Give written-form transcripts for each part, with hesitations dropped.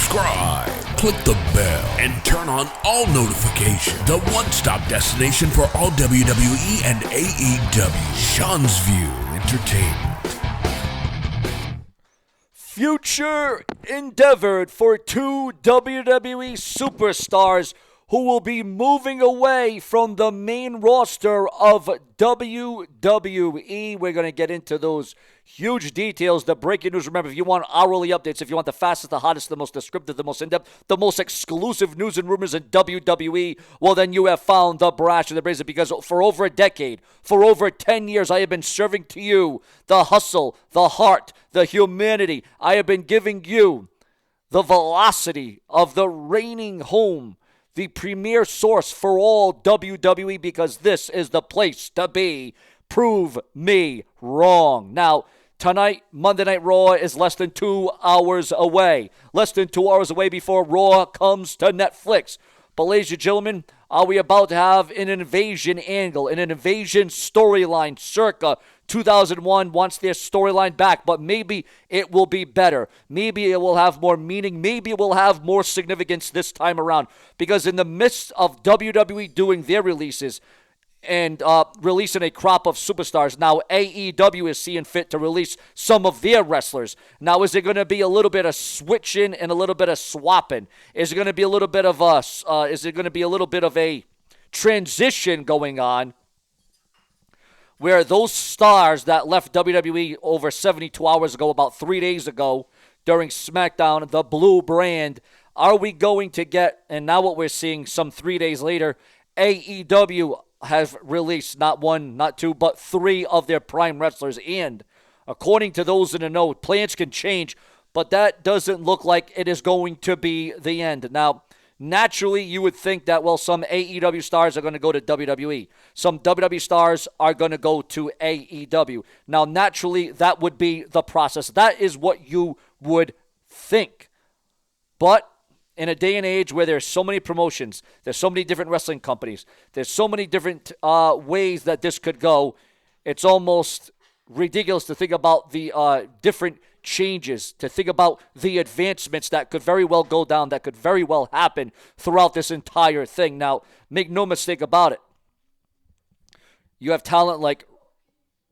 subscribe, click the bell, and turn on all notifications. The one-stop destination for all WWE and AEW. Seanzviewent Entertainment. Future endeavored for two WWE superstars who will be moving away from the main roster of WWE. We're going to get into those huge details, the breaking news. Remember, if you want hourly updates, if you want the fastest, the hottest, the most descriptive, the most in-depth, the most exclusive news and rumors in WWE, well, then you have found the Brash and the Brazen, because for over a decade, for over 10 years, I have been serving to you the hustle, the heart, the humanity. I have been giving you the velocity of the reigning home, the premier source for all WWE, because this is the place to be. Prove me wrong. Now, tonight, Monday Night Raw is less than 2 hours away. Less than 2 hours away before Raw comes to Netflix. But ladies and gentlemen, are we about to have an invasion angle, an invasion storyline circa 2001 wants their storyline back, but maybe it will be better. Maybe it will have more meaning. Maybe it will have more significance this time around. Because in the midst of WWE doing their releases and releasing a crop of superstars, now AEW is seeing fit to release some of their wrestlers. Now, is it going to be a little bit of switching and a little bit of swapping? Is it going to be a little bit of a transition going on, where those stars that left WWE over 72 hours ago, about 3 days ago, during Smackdown, the blue brand, are we going to get, and now what we're seeing some 3 days later, AEW has released not one, not two, but three of their prime wrestlers. And according to those in the know, plans can change, but that doesn't look like it is going to be the end. Now, naturally, you would think that, well, some AEW stars are going to go to WWE. Some WWE stars are going to go to AEW. Now, naturally, that would be the process. That is what you would think. But in a day and age where there's so many promotions, there's so many different wrestling companies, there's so many different ways that this could go, it's almost ridiculous to think about the different changes, to think about the advancements that could very well go down, that could very well happen throughout this entire thing. Now, make no mistake about it. You have talent like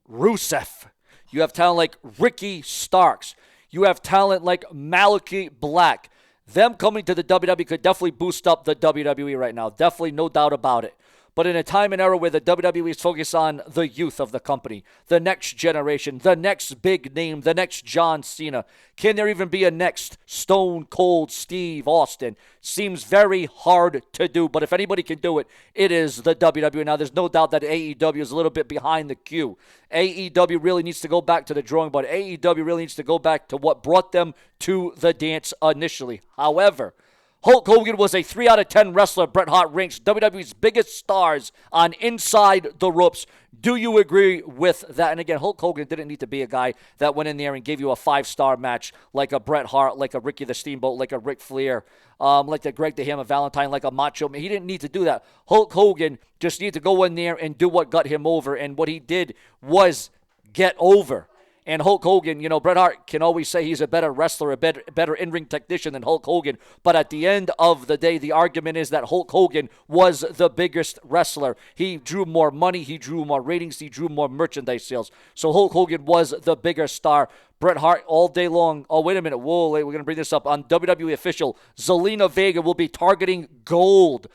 Rusev. You have talent like Ricky Starks. You have talent like Malachi Black. Them coming to the WWE could definitely boost up the WWE right now. Definitely, no doubt about it. But in a time and era where the WWE is focused on the youth of the company, the next generation, the next big name, the next John Cena, can there even be a next Stone Cold Steve Austin? Seems very hard to do, but if anybody can do it, it is the WWE. Now, there's no doubt that AEW is a little bit behind the queue. AEW really needs to go back to the drawing board. AEW really needs to go back to what brought them to the dance initially. However, Hulk Hogan was a 3 out of 10 wrestler. Bret Hart ranks WWE's biggest stars on Inside the Ropes. Do you agree with that? And again, Hulk Hogan didn't need to be a guy that went in there and gave you a 5-star match like a Bret Hart, like a Ricky the Steamboat, like a Ric Flair, like the Greg the Hammer Valentine, like a Macho Man. He didn't need to do that. Hulk Hogan just needed to go in there and do what got him over. And what he did was get over. And Hulk Hogan, Bret Hart can always say he's a better wrestler, a better in-ring technician than Hulk Hogan. But at the end of the day, the argument is that Hulk Hogan was the biggest wrestler. He drew more money, he drew more ratings, he drew more merchandise sales. So Hulk Hogan was the bigger star. Bret Hart all day long. Oh, wait a minute. Whoa, we're going to bring this up. On WWE Official, Zelina Vega will be targeting gold.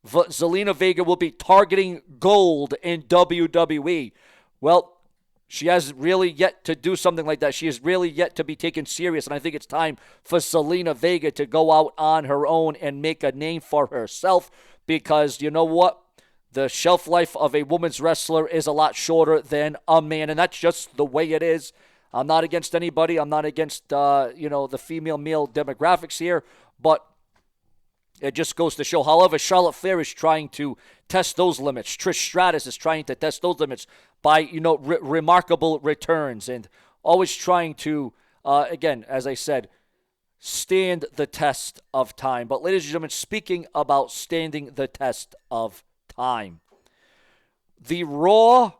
Zelina Vega will be targeting gold in WWE. Well, she has really yet to do something like that. She has really yet to be taken serious, and I think it's time for Zelina Vega to go out on her own and make a name for herself, because you know what? The shelf life of a woman's wrestler is a lot shorter than a man, and that's just the way it is. I'm not against anybody. I'm not against, the female-male demographics here, but it just goes to show. However, Charlotte Flair is trying to test those limits. Trish Stratus is trying to test those limits by, remarkable returns and always trying to, again, as I said, stand the test of time. But ladies and gentlemen, speaking about standing the test of time, the raw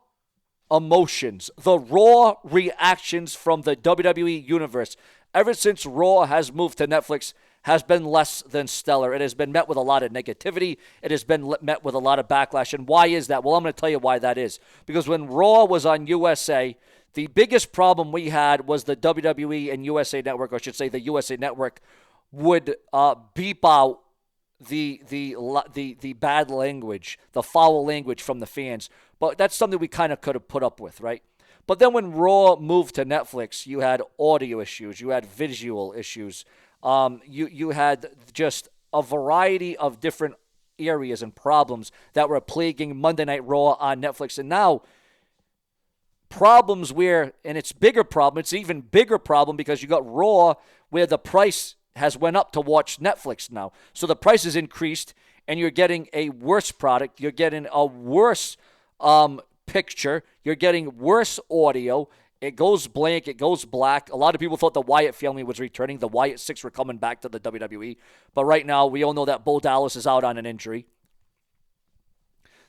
emotions, the raw reactions from the WWE Universe, ever since Raw has moved to Netflix, has been less than stellar. It has been met with a lot of negativity. It has been met with a lot of backlash. And why is that? Well, I'm going to tell you why that is. Because when Raw was on USA, the biggest problem we had was the WWE and USA Network, or I should say the USA Network, would beep out the bad language, the foul language from the fans. But that's something we kind of could have put up with, right? But then when Raw moved to Netflix, you had audio issues, you had visual issues, you had just a variety of different areas and problems that were plaguing Monday Night Raw on Netflix. And now, problems where, and it's bigger problem, it's even bigger problem because you got Raw where the price has went up to watch Netflix now. So the price is increased and you're getting a worse product. You're getting a worse picture. You're getting worse audio. It goes blank. It goes black. A lot of people thought the Wyatt family was returning. The Wyatt Six were coming back to the WWE. But right now, we all know that Bo Dallas is out on an injury.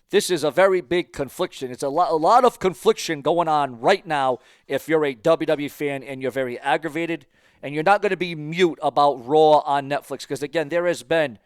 This is a very big confliction. It's a lot of confliction going on right now if you're a WWE fan and you're very aggravated. And you're not going to be mute about Raw on Netflix because, again, there has been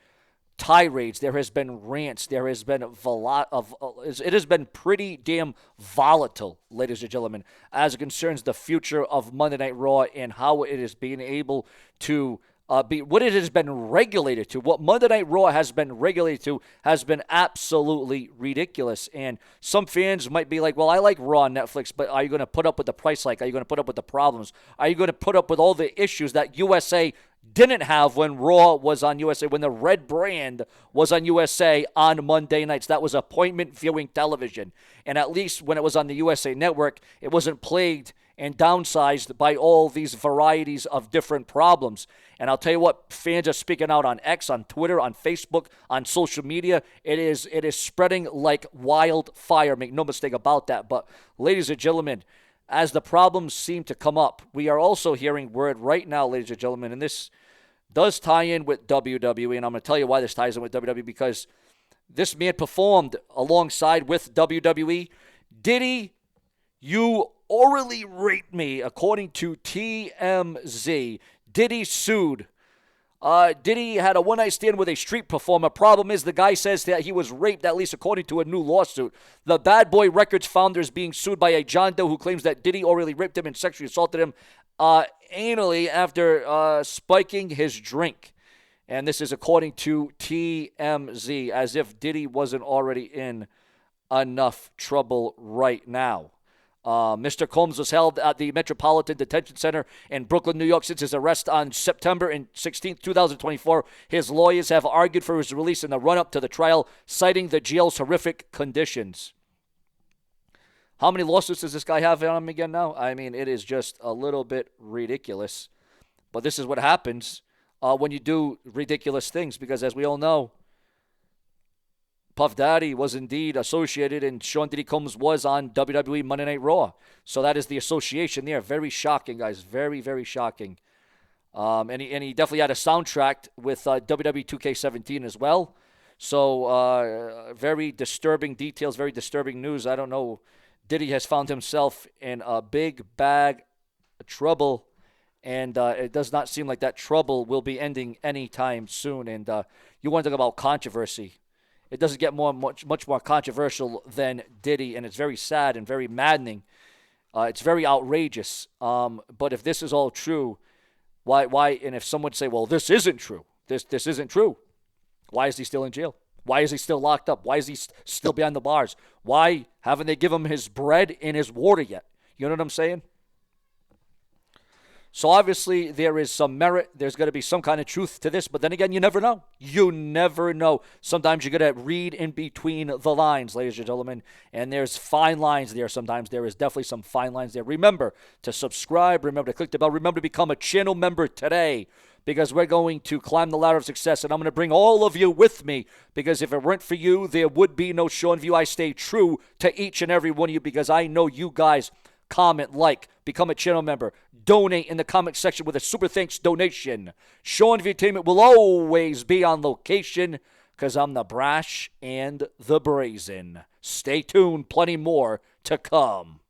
tirades, there has been rants, there has been it has been pretty damn volatile, ladies and gentlemen, as it concerns the future of Monday Night Raw and how it is being able to what it has been regulated to. What Monday Night Raw has been regulated to has been absolutely ridiculous. And some fans might be like, well, I like Raw on Netflix, but are you going to put up with the price hike? Are you going to put up with the problems? Are you going to put up with all the issues that USA didn't have when Raw was on USA, when the red brand was on USA on Monday nights? That was appointment viewing television. And at least when it was on the USA Network, it wasn't plagued and downsized by all these varieties of different problems. And I'll tell you what, fans are speaking out on X, on Twitter, on Facebook, on social media. It is spreading like wildfire. Make no mistake about that. But ladies and gentlemen, as the problems seem to come up, we are also hearing word right now, ladies and gentlemen, and this does tie in with WWE, and I'm going to tell you why this ties in with WWE, because this man performed alongside with WWE. Diddy, you orally raped me, according to TMZ. Diddy sued. Diddy had a one-night stand with a street performer. Problem is, the guy says that he was raped, at least according to a new lawsuit. The Bad Boy Records founder is being sued by a John Doe who claims that Diddy orally raped him and sexually assaulted him anally after spiking his drink. And this is according to TMZ, as if Diddy wasn't already in enough trouble right now. Mr. Combs was held at the Metropolitan Detention Center in Brooklyn, New York, since his arrest on September 16, 2024. His lawyers have argued for his release in the run-up to the trial, citing the jail's horrific conditions. How many lawsuits does this guy have on him again now? I mean, it is just a little bit ridiculous. But this is what happens when you do ridiculous things, because as we all know, Puff Daddy was indeed associated, and Sean Diddy Combs was on WWE Monday Night Raw. So that is the association there. Very shocking, guys. Very, very shocking. And he definitely had a soundtrack with WWE 2K17 as well. So very disturbing details, very disturbing news. I don't know. Diddy has found himself in a big bag of trouble, and it does not seem like that trouble will be ending anytime soon. And you want to talk about controversy. It doesn't get much more controversial than Diddy, and it's very sad and very maddening. It's very outrageous. But if this is all true, why? And if someone would say, well, this isn't true. This isn't true. Why is he still in jail? Why is he still locked up? Why is he still behind the bars? Why haven't they given him his bread and his water yet? You know what I'm saying? So obviously there is some merit. There's going to be some kind of truth to this. But then again, you never know. You never know. Sometimes you're going to read in between the lines, ladies and gentlemen. And there's fine lines there sometimes. There is definitely some fine lines there. Remember to subscribe. Remember to click the bell. Remember to become a channel member today, because we're going to climb the ladder of success. And I'm going to bring all of you with me, because if it weren't for you, there would be no Seanview. I stay true to each and every one of you, because I know you guys comment, like, become a channel member, donate in the comment section with a super thanks donation. Seanview Entertainment will always be on location, because I'm the brash and the brazen. Stay tuned, plenty more to come.